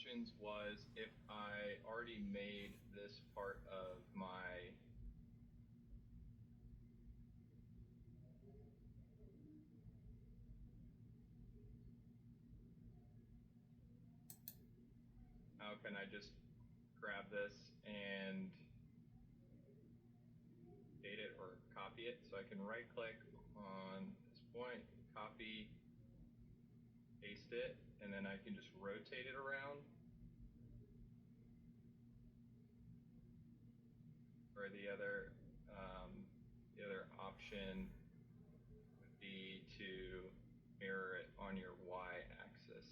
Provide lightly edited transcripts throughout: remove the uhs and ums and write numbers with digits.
questions was if I already made this part of my how can I just grab this and date it or copy it? So I can right click on this point, copy, paste it, and then I can just rotate it around. Or the other option would be to mirror it on your Y axis.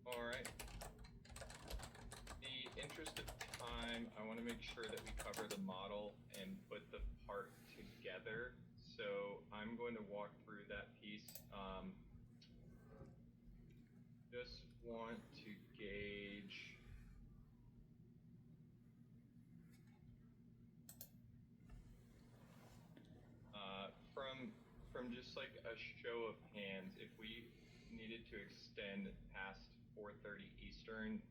All right. In the interest of time, I want to make sure that we cover the model and put the part together. So I'm going to walk through that piece. Just want to gauge from just like a show of hands, if we needed to extend past 4:30 Eastern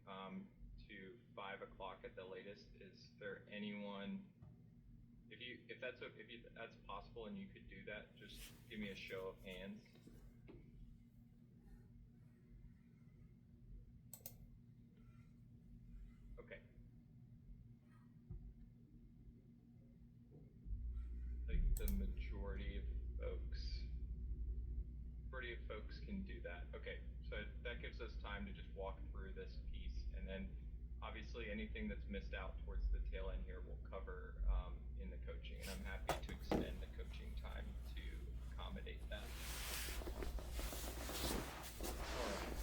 to 5 o'clock at the latest, is there anyone? If that's possible and you could do that, just give me a show of hands. Okay. Like the majority of folks can do that. Okay, so that gives us time to just walk through this piece, and then obviously anything that's missed out towards the tail end here we'll cover in the coaching, and I'm happy to extend the coaching time to accommodate that. All right.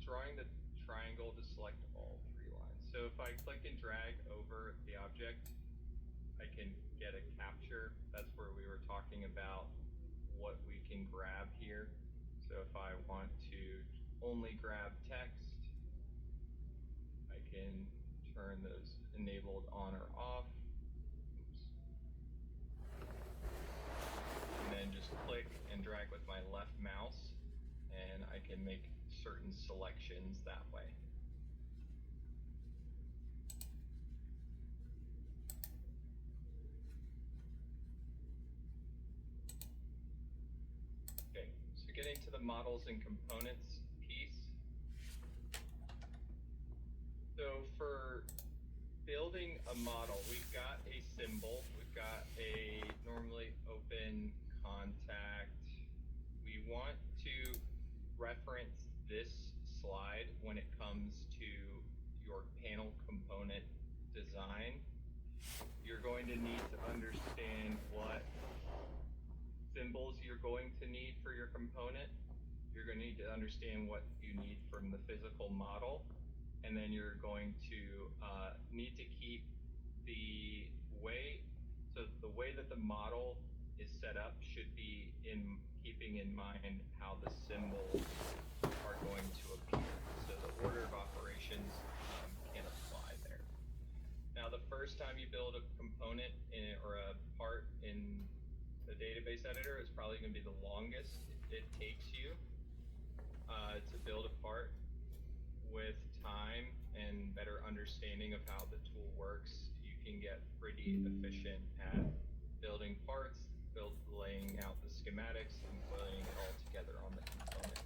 Drawing the triangle to select all 3 lines. So if I click and drag over the object, I can get a capture. That's where we were talking about what we can grab here. So if I want to only grab text, I can turn those enabled on or off. Oops. And then just click and drag with my left mouse, and I can make certain selections that way. Okay, so getting to the models and components piece. So for building a model, we've got a symbol, we've got a normally open contact. We want to reference this slide when it comes to your panel component design. You're going to need to understand what symbols you're going to need for your component. You're going to need to understand what you need from the physical model, and then you're going to need to keep the way that the model is set up should be in keeping in mind how the symbols are going to appear. So the order of operations can apply there. Now, the first time you build a component or a part in the database editor is probably going to be the longest it takes you to build a part. With time and better understanding of how the tool works, you can get pretty efficient at building parts, laying out the schematics, and putting it all together on the component.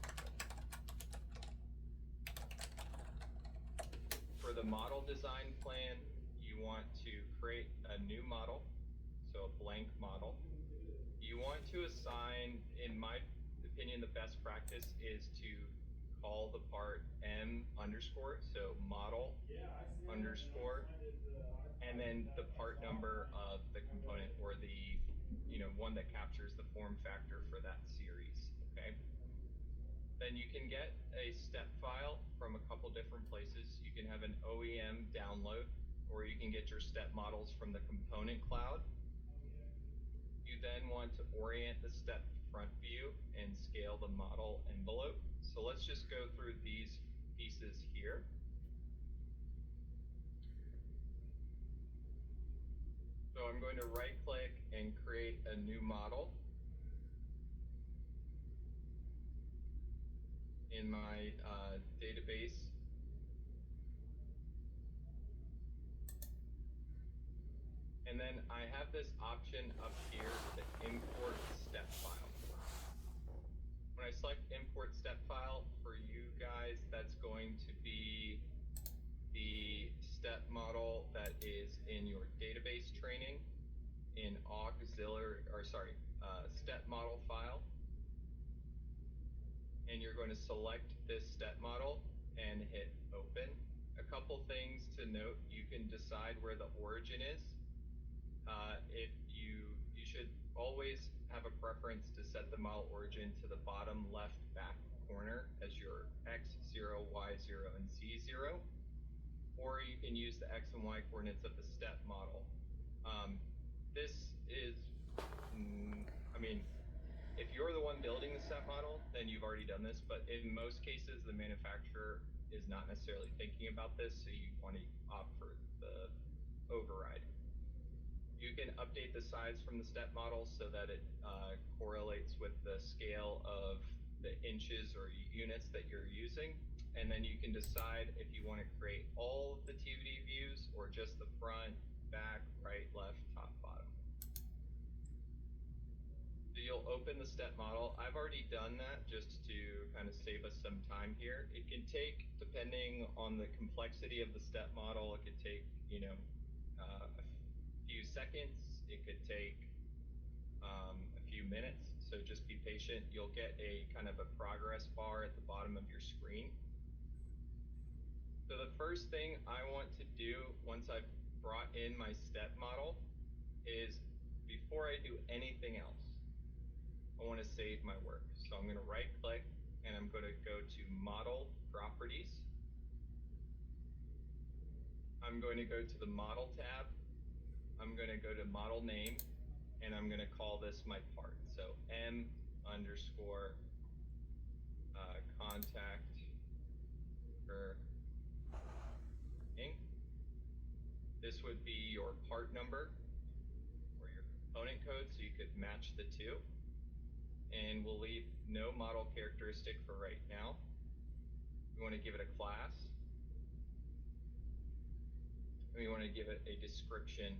For the model design plan, you want to create a new model, so a blank model. You want to assign, in my opinion, the best practice is to call the part M underscore, so model underscore, and then the part number of the component, or the one that captures the form factor for that series, okay? Then you can get a step file from a couple different places. You can have an OEM download, or you can get your step models from the component cloud. You then want to orient the step front view and scale the model envelope. So let's just go through these pieces here. So I'm going to right click and create a new model in my database. And then I have this option up here to import step file. When I select import step file, for you guys, that's going to be the step model that is in your database training in step model file. And you're going to select this step model and hit open. A couple things to note: you can decide where the origin is. If you should always have a preference to set the model origin to the bottom left back corner as your X0, Y0, and Z0, or you can use the X and Y coordinates of the step model. This is, if you're the one building the step model, then you've already done this, but in most cases, the manufacturer is not necessarily thinking about this, so you want to opt for the override. You can update the size from the step model so that it correlates with the scale of the inches or units that you're using. And then you can decide if you want to create all of the TOD views or just the front, back, right, left, top, bottom. So you'll open the step model. I've already done that just to kind of save us some time here. It can take, depending on the complexity of the step model, it could take, a few seconds. It could take a few minutes. So just be patient. You'll get a kind of a progress bar at the bottom of your screen. So the first thing I want to do once I've brought in my step model is, before I do anything else, I want to save my work. So I'm going to right click and I'm going to go to Model Properties. I'm going to go to the Model tab. I'm going to go to Model Name, and I'm going to call this my part. So M underscore contact Inc. This would be your part number or your component code, so you could match the two. And we'll leave no model characteristic for right now. We want to give it a class. And we want to give it a description,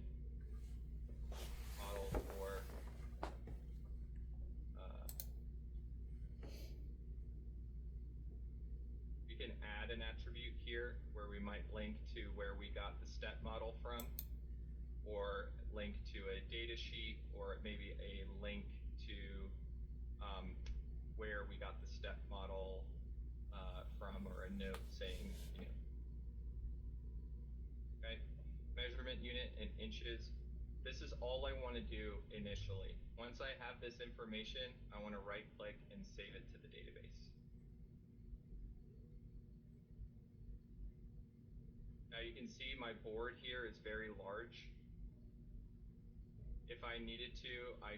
model for we can add an attribute here where we might link to where we got the step model from, or link to a data sheet, or maybe a link to where we got the step model from, or a note saying, okay, measurement unit in inches. This is all I want to do initially. Once I have this information, I want to right click and save it to the database. Now you can see my board here is very large. If I needed to, I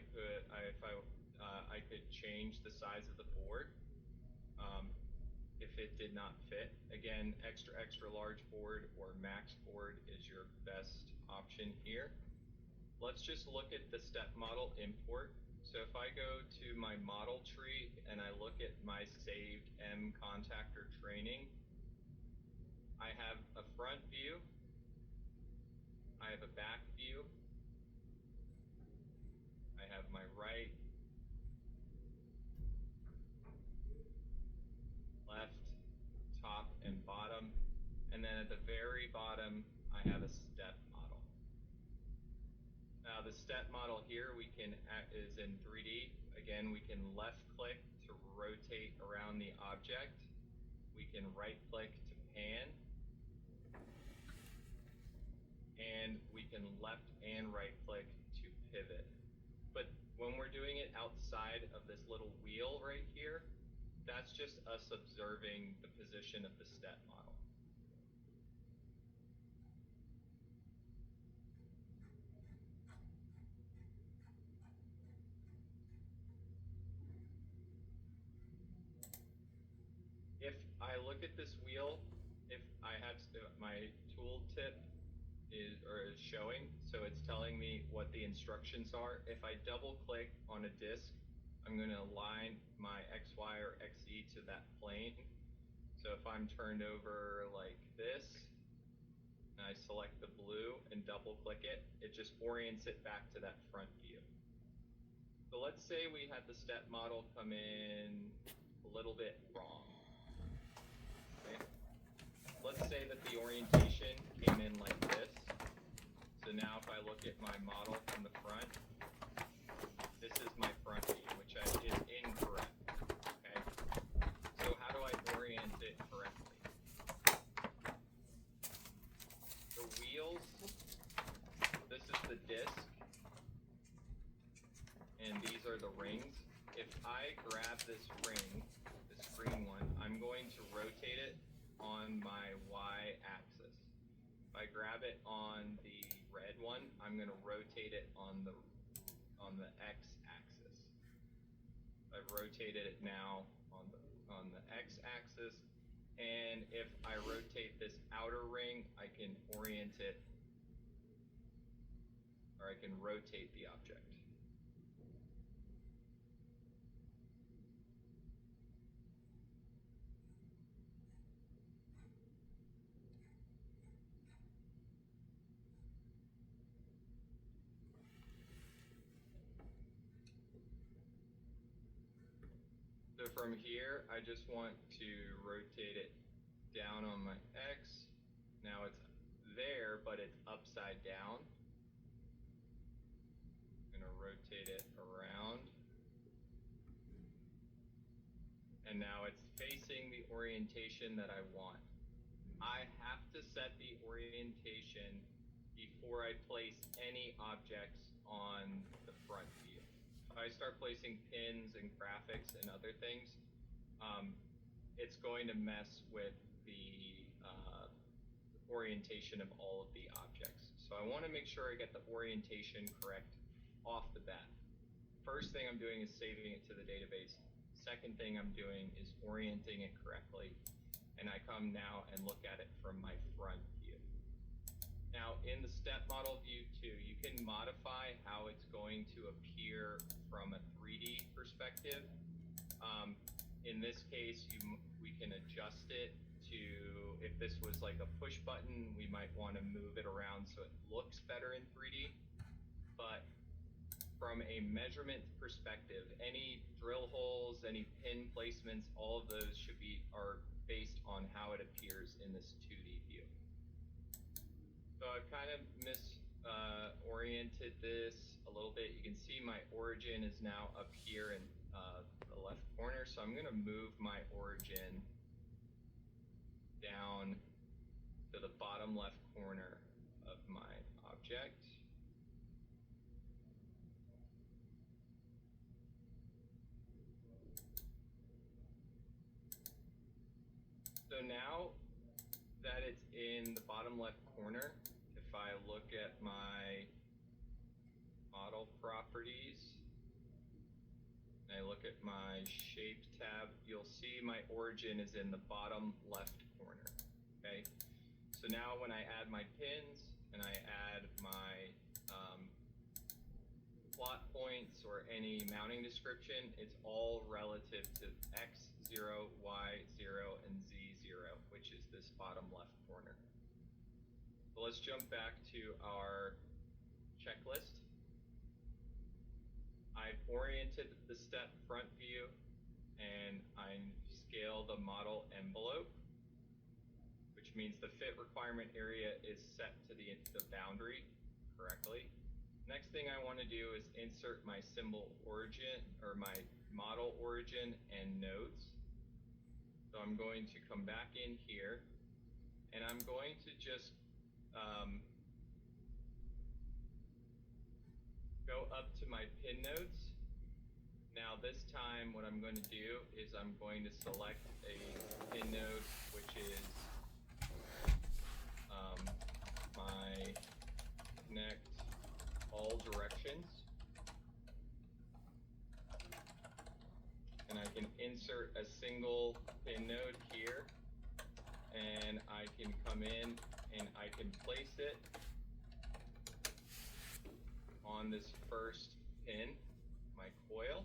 could change the size of the board if it did not fit. Again, extra large board or max board is your best option here. Let's just look at the step model import. So if I go to my model tree and I look at my saved M contactor training, I have a front view, I have a back view, I have my right, left, top, and bottom, and then at the very bottom, I have a step model. Now the step model here is in 3D. Again, we can left click to rotate around the object. We can right click to pan. And we can left and right click to pivot. But When we're doing it outside of this little wheel right here, that's just us observing the position of the step model. If I look at this wheel, if I have my tooltip is showing, so it's telling me what the instructions are. If I double click on a disk, I'm going to align my XY or XZ to that plane. So if I'm turned over like this, and I select the blue and double click it, it just orients it back to that front view. So let's say we had the step model come in a little bit wrong. Okay. Let's say that the orientation came in like this. So now if I look at my model from the front, this is my front view, which is incorrect. Okay. So how do I orient it correctly? The wheels, this is the disc, and these are the rings. If I grab this ring, this green one, I'm going to rotate it on my y-axis. If I grab it on the red one, I'm going to rotate it on the x-axis. I've rotated it now on the x-axis, and if I rotate this outer ring, I can orient it, or I can rotate the object. So from here, I just want to rotate it down on my X. Now it's there, but it's upside down. I'm gonna rotate it around. And now it's facing the orientation that I want. I have to set the orientation before I place any objects on the front view. If I start placing pins and graphics and other things, it's going to mess with the orientation of all of the objects. So I want to make sure I get the orientation correct off the bat. First thing I'm doing is saving it to the database. Second thing I'm doing is orienting it correctly. And I come now and look at it from my front view. Now in the step model view too, you can modify how it's going to appear from a 3D perspective. In this case, we can adjust it to, if this was like a push button, we might want to move it around so it looks better in 3D. But from a measurement perspective, any drill holes, any pin placements, all of those are based on how it appears in this 2D view. So I've kind of misoriented this a little bit. You can see my origin is now up here in the left corner. So I'm going to move my origin down to the bottom left corner of my object. So now that it's in the bottom left corner, if I look at my model properties, and I look at my shape tab, you'll see my origin is in the bottom left corner, okay? So now when I add my pins and I add my plot points or any mounting description, it's all relative to X0, Y0, and Z0, which is this bottom left corner. So let's jump back to our checklist. I've oriented the step front view and I scale the model envelope, which means the fit requirement area is set to the boundary correctly. Next thing I want to do is insert my symbol origin, or my model origin and nodes. So I'm going to come back in here and I'm going to just go up to my pin nodes this time what I'm going to do is I'm going to select a pin node, which is my connect all directions. And I can insert a single pin node here, and I can come in and I can place it on this first pin, my coil.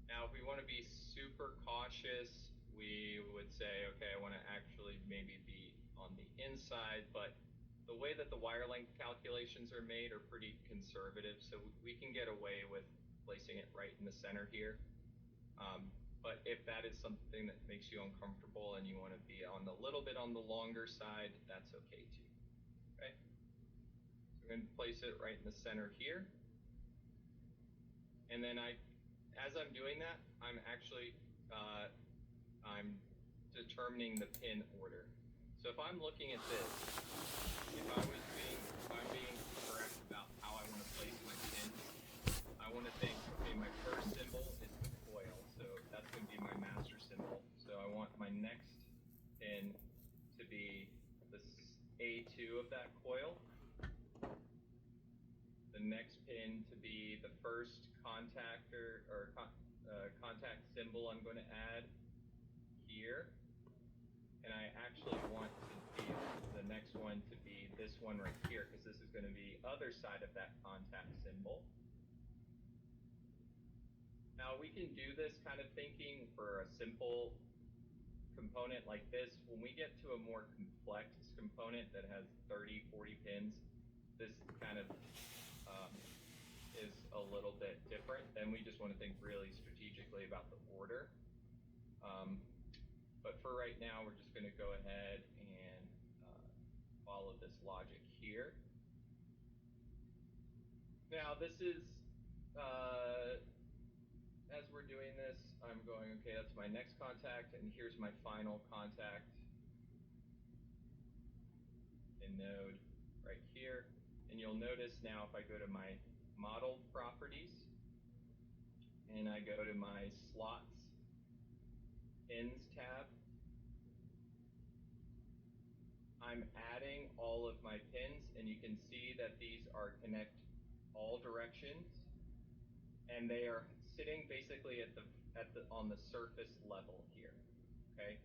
Now, if we want to be super cautious, we would say, okay, I want to actually maybe be on the inside, but the way that the wire length calculations are made are pretty conservative, so we can get away with placing it right in the center here. But if that is something that makes you uncomfortable and you want to be on a little bit on the longer side, that's okay too. Okay, so I'm going to place it right in the center here, and then as I'm doing that, I'm actually I'm determining the pin order. So if I'm looking at this, if I'm being correct about how I want to place my pins, I want to think, okay, my first symbol is the coil, so that's going to be my master symbol. So I want my next pin to be the A2 of that coil. The next pin to be the first contactor or contact symbol I'm going to add here. And I actually want to be the next one to be this one right here, because this is going to be other side of that contact symbol. Now we can do this kind of thinking for a simple component like this. When we get to a more complex component that has 30, 40 pins, this kind of is a little bit different. Then we just want to think really strategically about the order. But for right now, we're just going to go ahead and follow this logic here. Now this is, as we're doing this, I'm going, okay, that's my next contact, and here's my final contact in node right here. And you'll notice now if I go to my model properties, and I go to my slots pins tab, I'm adding all of my pins, and you can see that these are connect all directions, and they are sitting basically on the surface level here. Okay.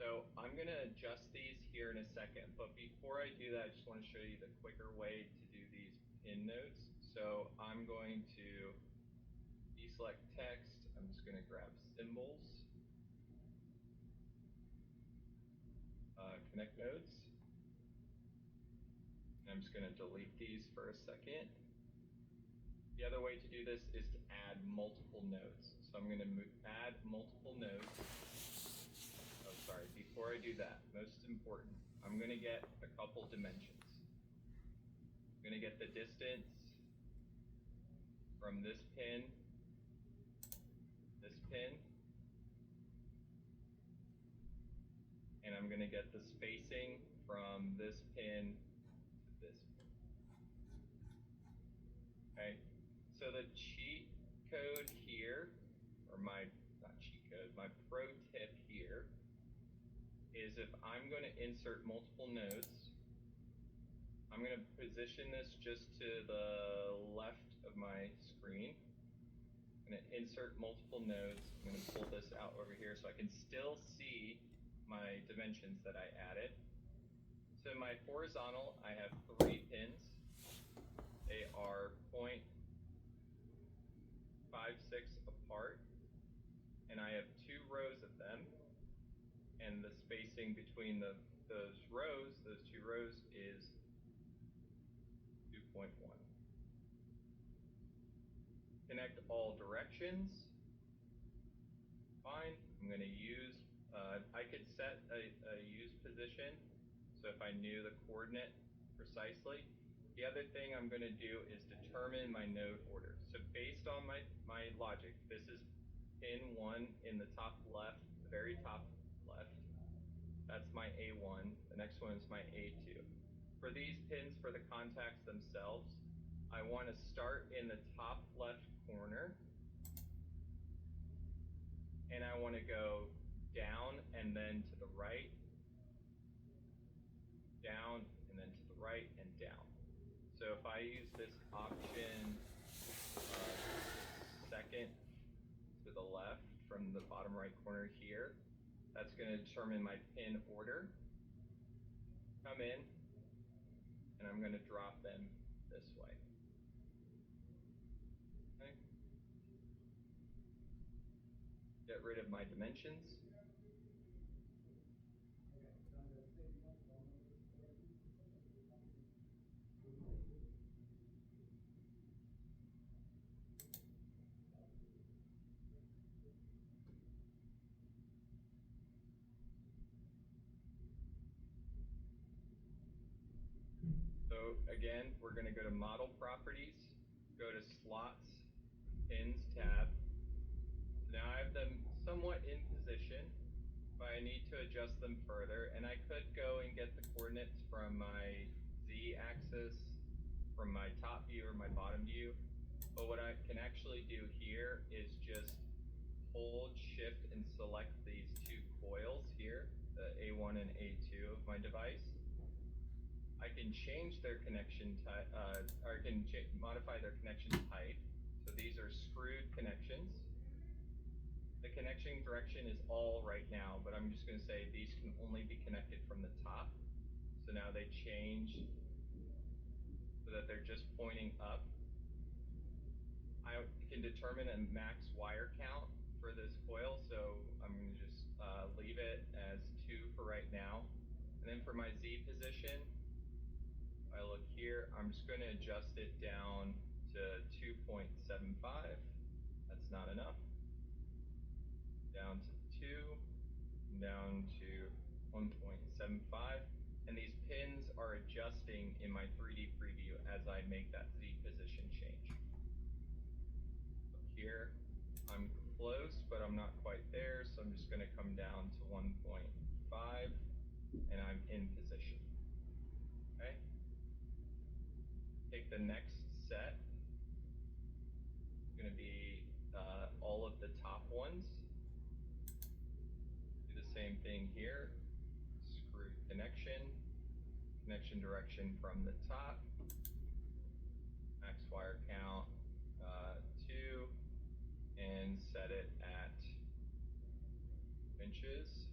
So I'm going to adjust these here in a second, but before I do that, I just want to show you the quicker way to do these pin nodes. So I'm going to deselect text. I'm just going to grab symbols, connect nodes. And I'm just going to delete these for a second. The other way to do this is to add multiple nodes. So I'm going to add multiple nodes. Oh, sorry, before I do that, most important, I'm going to get a couple dimensions. I'm going to get the distance from this pin, and I'm going to get the spacing from this pin to this pin. Okay, so the cheat code here, or my pro tip here, is if I'm going to insert multiple nodes, I'm going to position this just to the left of my screen. I'm going to insert multiple nodes. I'm going to pull this out over here so I can still see my dimensions that I added. So my horizontal, I have 3 pins. They are 0.56 apart, and I have 2 rows of them. And the spacing between those 2 rows is 2.1. Connect all directions. Fine. I'm going to use, I could set a use position, so if I knew the coordinate precisely. The other thing I'm going to do is determine my node order. So based on my logic, this is pin 1 in the top left, the very top left. That's my A1. The next one is my A2. For these pins, for the contacts themselves, I want to start in the top left corner, and I want to go down and then to the right, down and then to the right and down. So if I use this option second to the left from the bottom right corner here, that's going to determine my pin order. Come in, and I'm going to drop them this way. Okay. Get rid of my dimensions. So again, we're going to go to Model Properties, go to Slots, Pins tab. Now I have them somewhat in position, but I need to adjust them further. And I could go and get the coordinates from my Z-axis, from my top view or my bottom view. But what I can actually do here is just hold Shift and select these two coils here, the A1 and A2 of my device. I can change their connection type, or I can modify their connection type. So these are screwed connections. The connection direction is all right now, but I'm just going to say these can only be connected from the top. So now they change so that they're just pointing up. I can determine a max wire count for this coil, so I'm going to just leave it as 2 for right now. And then for my Z position, I look here, I'm just going to adjust it down to 2.75. That's not enough. Down to 2, down to 1.75. And these pins are adjusting in my 3D preview as I make that Z position change. Up here, I'm close, but I'm not quite there, so I'm just going to come down to 1.5, and I'm in position. Okay? Take the next set. It's going to be all of the top ones. Do the same thing here. Screw connection direction from the top. Max wire count 2, and set it at inches.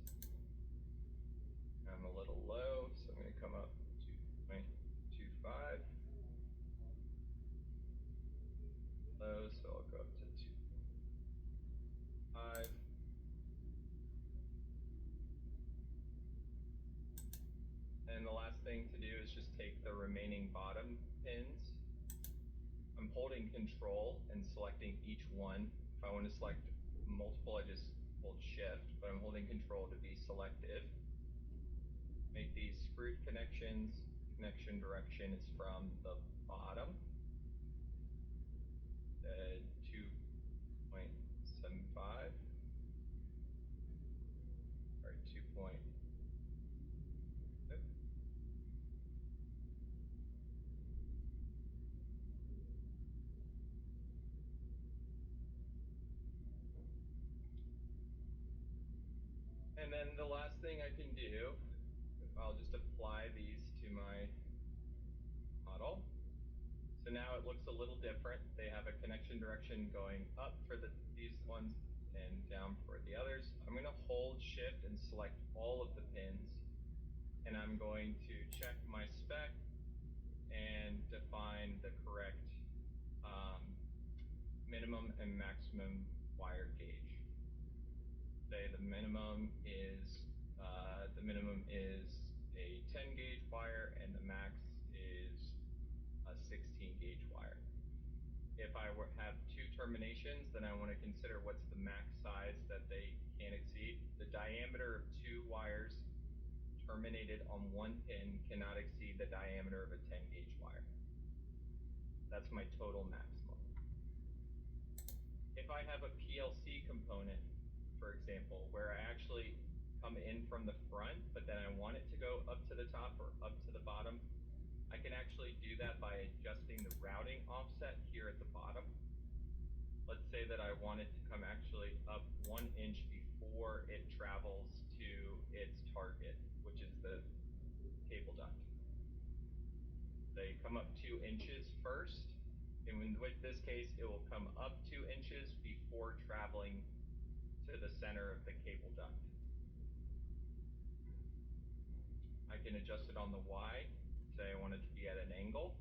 I'm a little low, so I'm going to come up 2.25. Low, so I'll go up to 2.5. And the last thing to do is just take the remaining bottom pins. I'm holding Control and selecting each one. If I want to select multiple, I just hold Shift, but I'm holding Control to be selective. Make these screwed connections. Connection direction is from the bottom. 2.75. Or 2. And then the last thing I can do, I'll just apply these to my model. So now it looks a little different. They have a connection direction going up for these ones and down for the others. I'm going to hold Shift and select all of the pins, and I'm going to check my spec and define the correct minimum and maximum wire gauge. Say the minimum is a 10 gauge wire and the max is a 16 gauge wire. If I have 2 terminations, then I want to consider what's the max size that they can exceed. The diameter of 2 wires terminated on 1 pin cannot exceed the diameter of a 10 gauge wire. That's my total maximum. If I have a PLC component, for example, where I actually come in from the front, but then I want it to go up to the top or up to the bottom, I can actually do that by adjusting the routing say that I want it to come actually up 1 inch before it travels to its target, which is the cable duct. They come up 2 inches first, and with this case, it will come up 2 inches before traveling to the center of the cable duct. I can adjust it on the Y, say I want it to be at an angle.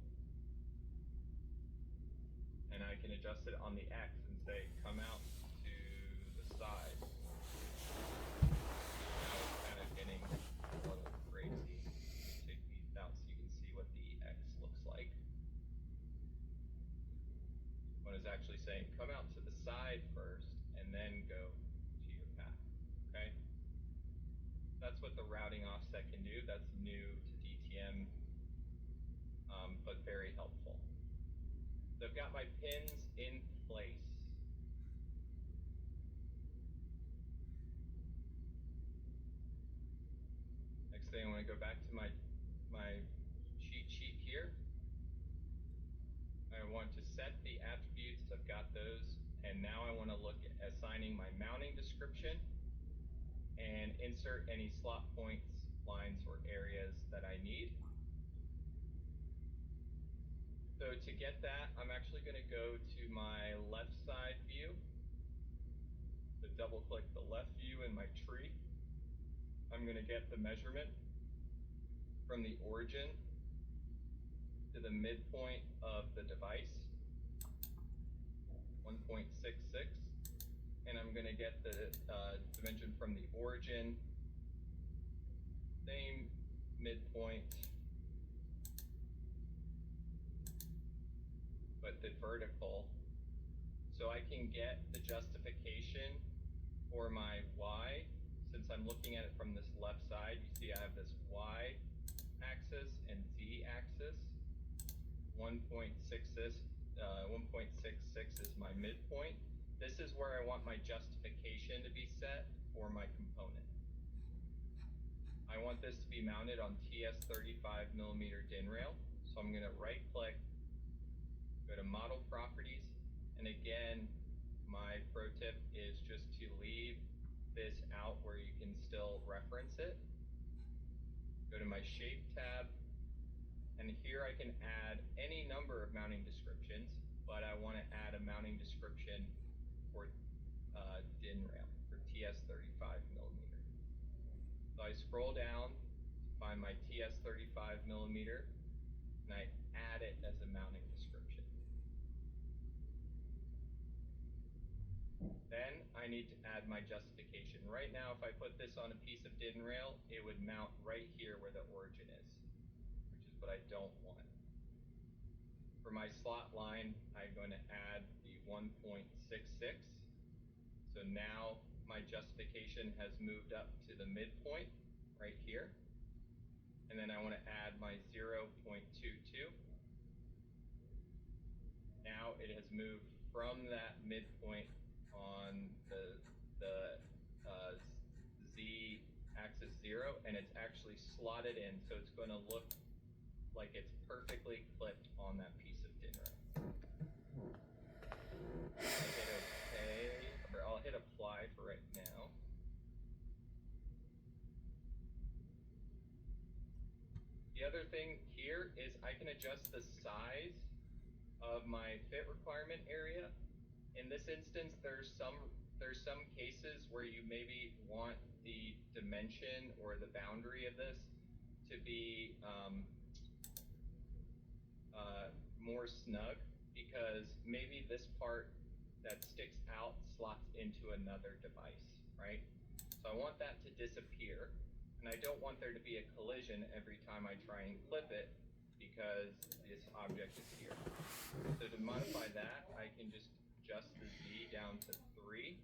And I can adjust it on the X and say, come out to the side. Now it's kind of getting a little crazy. Take these out so you can see what the X looks like. One is actually saying, come out to the side first and then go to your path, okay? That's what the routing offset can do. That's new to DTM, but very helpful. So I've got my pins in place. Next thing, I want to go back to my cheat sheet here. I want to set the attributes. I've got those. And now I want to look at assigning my mounting description and insert any slot points, lines, or areas that I need. So to get that, I'm actually going to go to my left side view. So double click the left view in my tree. I'm going to get the measurement from the origin to the midpoint of the device, 1.66. And I'm going to get the dimension from the origin, same midpoint, but the vertical, so I can get the justification for my Y. Since I'm looking at it from this left side, you see I have this Y axis and Z axis. 1.66 is my midpoint. This is where I want my justification to be set for my component. I want this to be mounted on TS35mm DIN rail, so I'm going to right click, go to Model Properties, and again, my pro tip is just to leave this out where you can still reference it. Go to my Shape tab, and here I can add any number of mounting descriptions, but I want to add a mounting description for DIN rail, for TS35mm. So I scroll down to find my TS35mm, and I add it as a mounting description. Then I need to add my justification. Right now, if I put this on a piece of DIN rail, it would mount right here where the origin is, which is what I don't want. For my slot line, I'm going to add the 1.66. So now my justification has moved up to the midpoint right here. And then I want to add my 0.22. Now it has moved from that midpoint on the Z axis 0, and it's actually slotted in, so it's going to look like it's perfectly clipped on that piece of DIN rail. I'll hit OK, or I'll hit apply for right now. The other thing here is I can adjust the size of my fit requirement area. In this instance, there's some cases where you maybe want the dimension or the boundary of this to be more snug, because maybe this part that sticks out slots into another device, right? So I want that to disappear, and I don't want there to be a collision every time I try and clip it, because this object is here. So to modify that, I can just adjust the Z down to 3,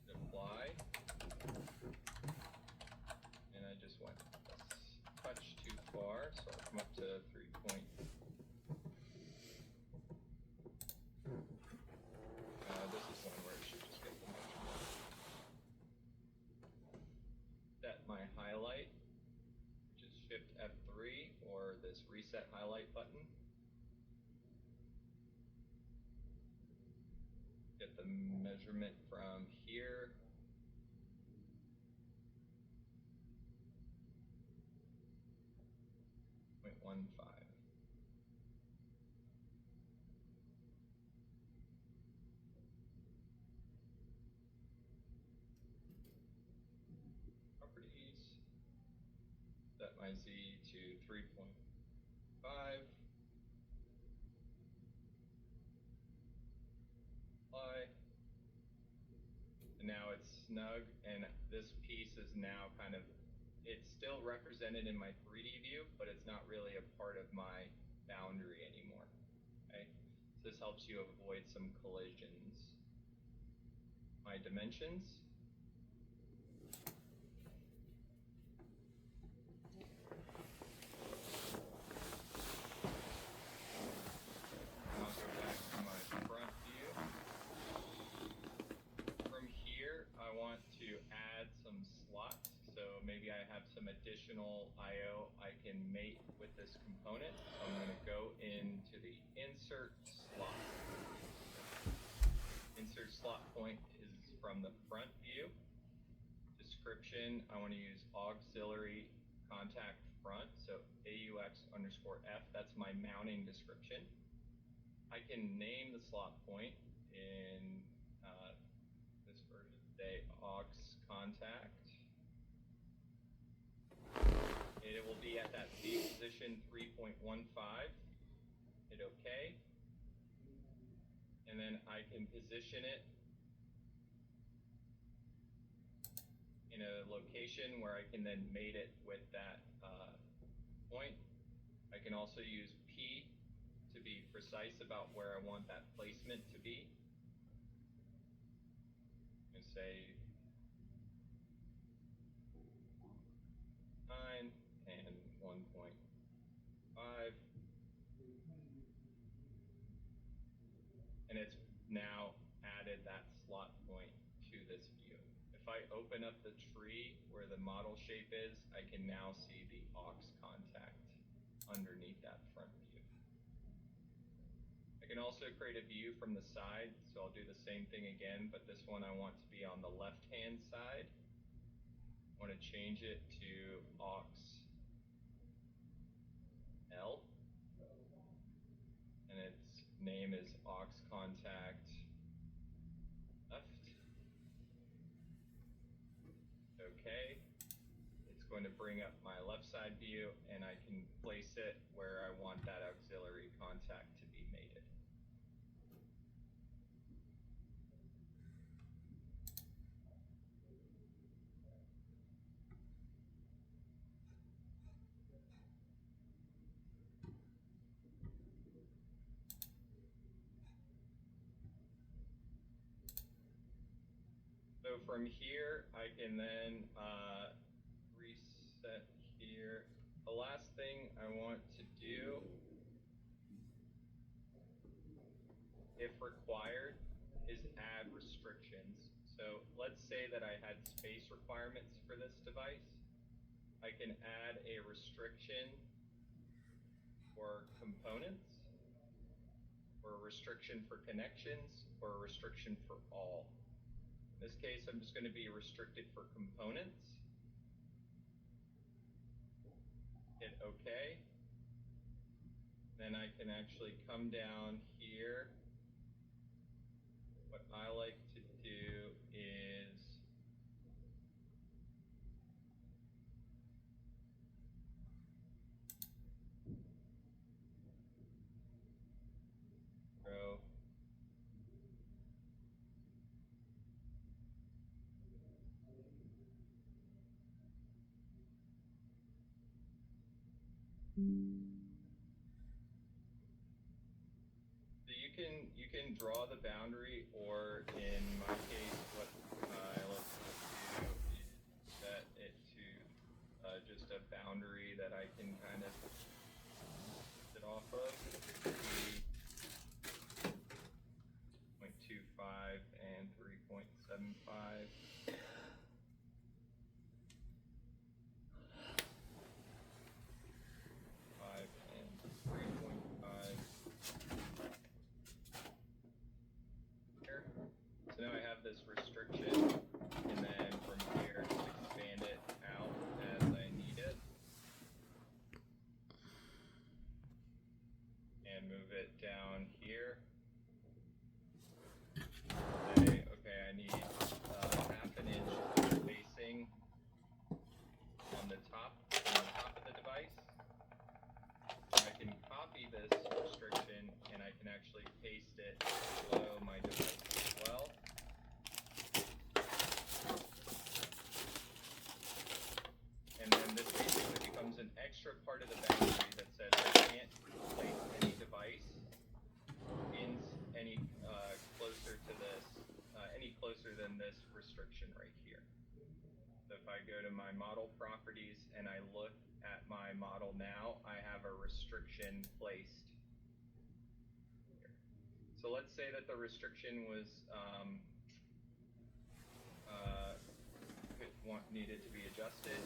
apply, and I just went a touch too far, so I'll come up to 3 point. This is one where it should just get the measurement. Set my highlight, which is Shift F3, or this reset highlight button. get the measurement from here. .15. Properties. Set my Z to 3.5. Apply. And now it's snug, and this piece is now kind of, it's still represented in my 3D view, but it's not really a part of my boundary anymore. Okay, so this helps you avoid some collisions. My dimensions. I'll go back to my front view. From here, I want to add some slots. So maybe I have some additional I/O I can mate with this component. So I'm going to go into the insert slot. Insert slot point is from the front view. Description, I want to use auxiliary contact front. So AUX_F, that's my mounting description. I can name the slot point in this version today, aux contact. It will be at that Z position 3.15. Hit OK. And then I can position it in a location where I can then mate it with that point. I can also use P to be precise about where I want that placement to be. And say 9 and 1.5. And it's now added that slot point to this view. If I open up the tree where the model shape is, I can now see the aux contact underneath that front view. I can also create a view from the side, so I'll do the same thing again, but this one I want to be on the left-hand side. I want to change it to aux L, and its name is aux contact left. OK. It's going to bring up my left side view, and I can place it where I want that auxiliary contact to be mated. So from here, I can then reset here. The last thing I want to do, if required, is add restrictions. So let's say that I had space requirements for this device. I can add a restriction for components, or a restriction for connections, or a restriction for all. In this case, I'm just going to be restricted for components. Hit OK. Then I can actually come down here. What I like to do is go So you can draw the boundary, or in my case, what I like to do is set it to just a boundary that I can kind of sit off of. 3.25 and 3.75. move it down here. Say, okay, I need half an inch of spacing on the top of the device. I can copy this restriction and I can actually paste it below my device as well. And then this basically becomes an extra part of the boundary that says I can't place any device in any closer to this, any closer than this restriction right here. So if I go to my model properties and I look at my model now, I have a restriction placed here. So let's say that the restriction was needed to be adjusted.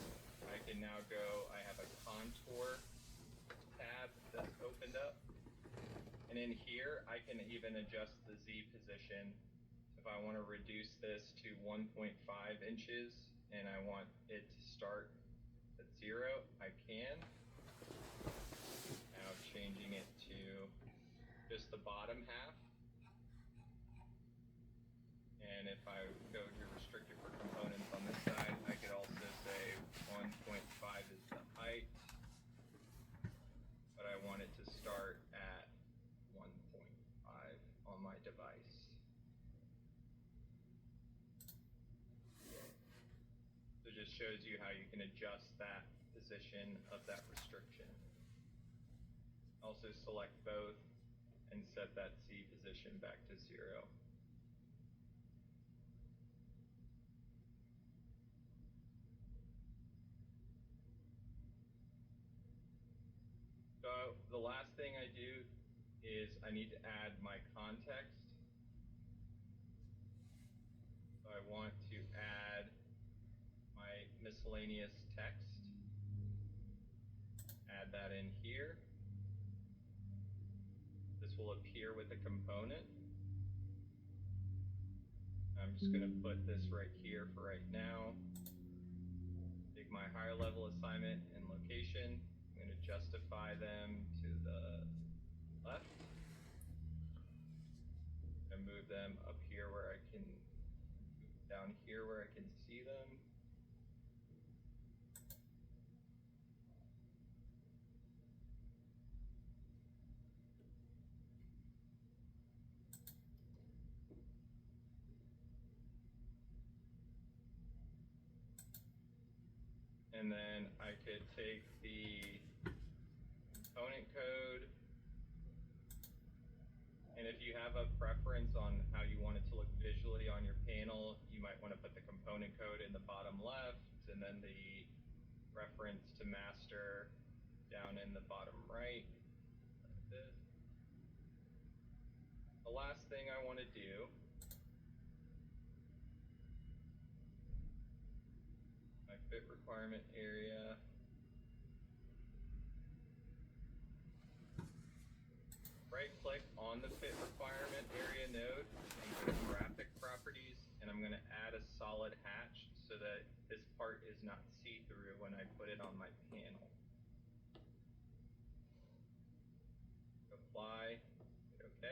I can now go, I have a contour tab that's opened up. And in here, I can even adjust the Z position. If I want to reduce this to 1.5 inches and I want it to start at 0, I can. Now changing it to just the bottom half. And if I go to restrict it for components on this side, I could also say 1.5 is the height, but I want it to start at 1.5 on my device. So it just shows you how you can adjust that position of that restriction. Also select both and set that Z position back to 0. So the last thing I do is I need to add my context. So I want to add my miscellaneous text. Add that in here. This will appear with the component. I'm just going to put this right here for right now. Take my higher level assignment and location. I'm going to justify them to the left. And move them up here where I can, down here where I can see them. And then I could take the component code, and if you have a preference on how you want it to look visually on your panel, you might want to put the component code in the bottom left, and then the reference to master down in the bottom right. Like this. The last thing I want to do, my fit requirement area. Right click on the fit requirement area node and go to graphic properties, and I'm going to add a solid hatch so that this part is not see-through when I put it on my panel. Apply, hit OK.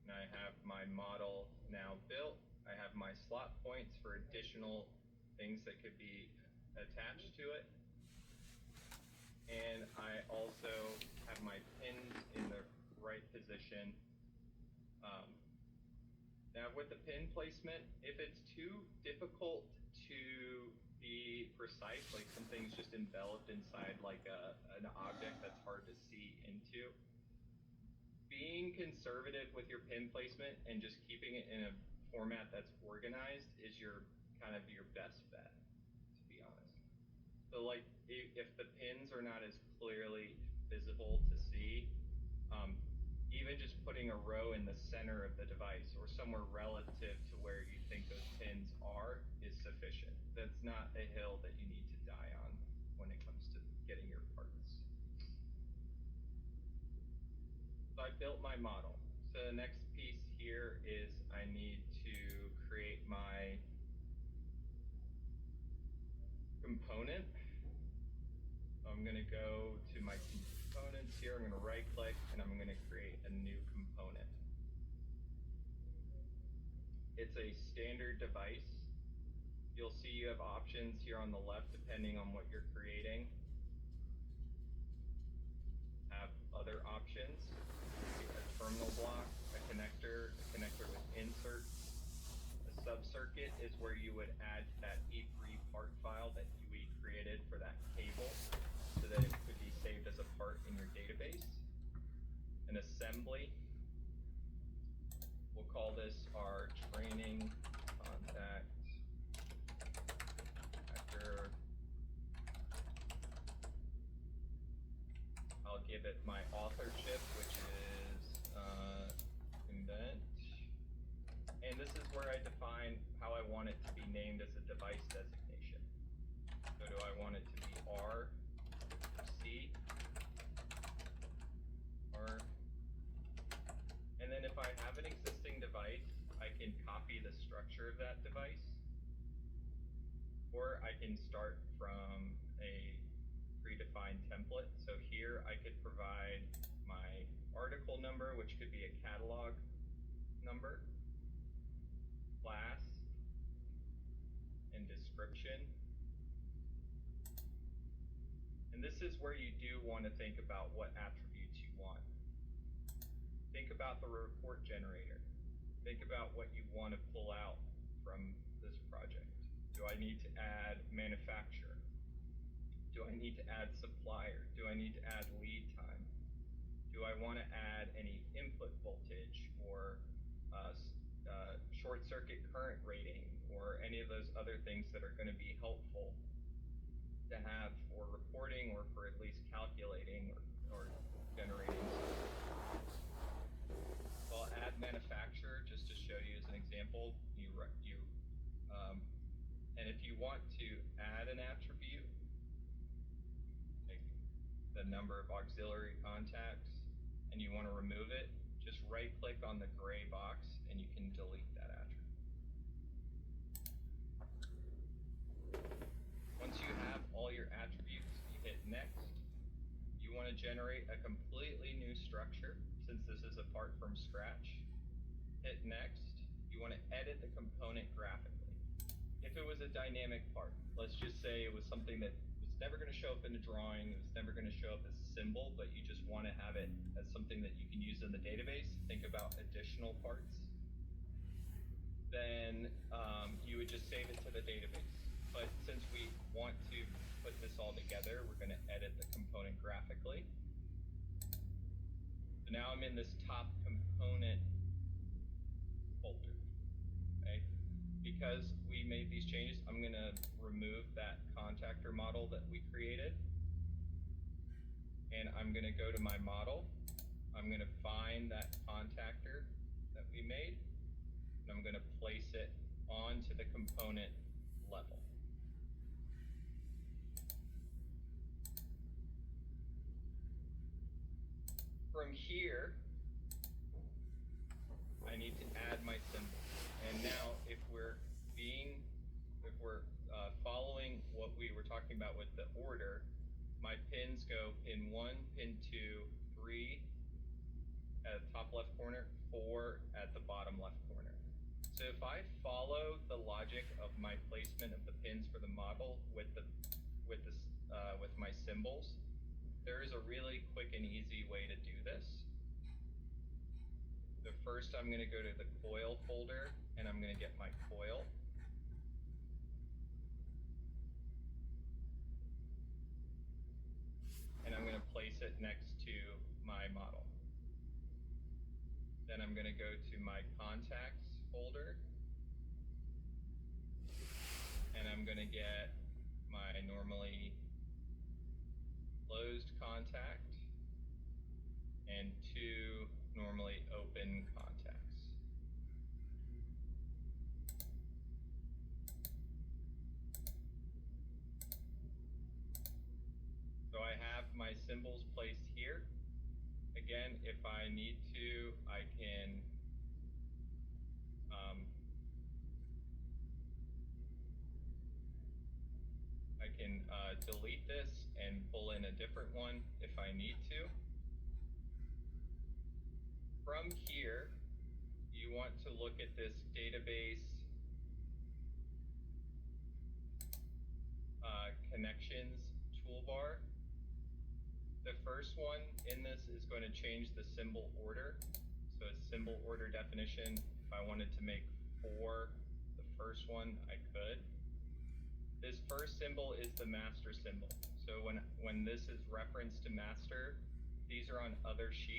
And I have my model now built. I have my slot points for additional things that could be attached to it. And I also have my pins in the right position. Now with the pin placement, if it's too difficult to be precise, like something's just enveloped inside like an object that's hard to see into, being conservative with your pin placement and just keeping it in a format that's organized is your kind of your best bet, to be honest. So like if the pins are not as clearly visible to see, even just putting a row in the center of the device or somewhere relative to where you think those pins are is sufficient. That's not a hill that you need to die on when it comes to getting your parts. So I built my model. So the next piece here is I need to create my component. So I'm going to go to my components here. I'm going to right click and I'm going to create a new component. It's a standard device. You'll see you have options here on the left depending on what you're creating. Have other options, a terminal block, a connector with inserts. A sub-circuit is where you would add that E3 part file that we created for that cable so that it could be saved as a part in your database. An assembly, we'll call this our training contact actor. I'll give it my authorship, which is invent. And this is where I define how I want it to be named as a device designation. So do I want it to be R, C, R? And then if I have an existing device, I can copy the structure of that device. Or I can start from a predefined template. So here I could provide my article number, which could be a catalog number, class, and description. And this is where you do want to think about what attributes you want. Think about the report generator. Think about what you want to pull out from this project. Do I need to add manufacturer? Do I need to add supplier? Do I need to add lead time? Do I want to add any input voltage or short circuit current rating or any of those other things that are going to be helpful to have for reporting or for at least calculating or generating? So I'll add manufacturer just to show you as an example. And if you want to add an attribute, like the number of auxiliary contacts, and you want to remove it, just right click on the gray box and you can delete that attribute. Once you have all your attributes, you hit next. You want to generate a completely new structure since this is a part from scratch. Hit next. You want to edit the component graphically. If it was a dynamic part, let's just say it was something that was never going to show up in a drawing, it was never going to show up as a symbol, but you just want to have it as something that you can use in the database, think about additional parts, then you would just save it to the database. But since we want to put this all together, we're going to edit the component graphically. So now I'm in this top component folder. Okay? Because we made these changes, I'm going to remove that contactor model that we created. And I'm going to go to my model. I'm going to find that contactor that we made. And I'm going to place it onto the component level. From here, I need to add my symbol. And now, if we're following what we were talking about with the order, my pins go pin 1, pin 2, 3 at the top left corner, 4 at the bottom left corner. So if I follow the logic of my placement of the pins for the model with my symbols, there is a really quick and easy way to do this. So first I'm going to go to the coil folder and I'm going to get my coil. And I'm going to place it next to my model. Then I'm going to go to my contacts folder. And I'm going to get my normally closed contact and 2 normally open contacts. So I have my symbols placed here. Again, if I need to, I can delete this and pull in a different one. If I need to. From here, you want to look at this database connections toolbar. The first one in this is going to change the symbol order. So a symbol order definition, if I wanted to make 4 the first one, I could. This first symbol is the master symbol. So when this is referenced to master, these are on other sheets.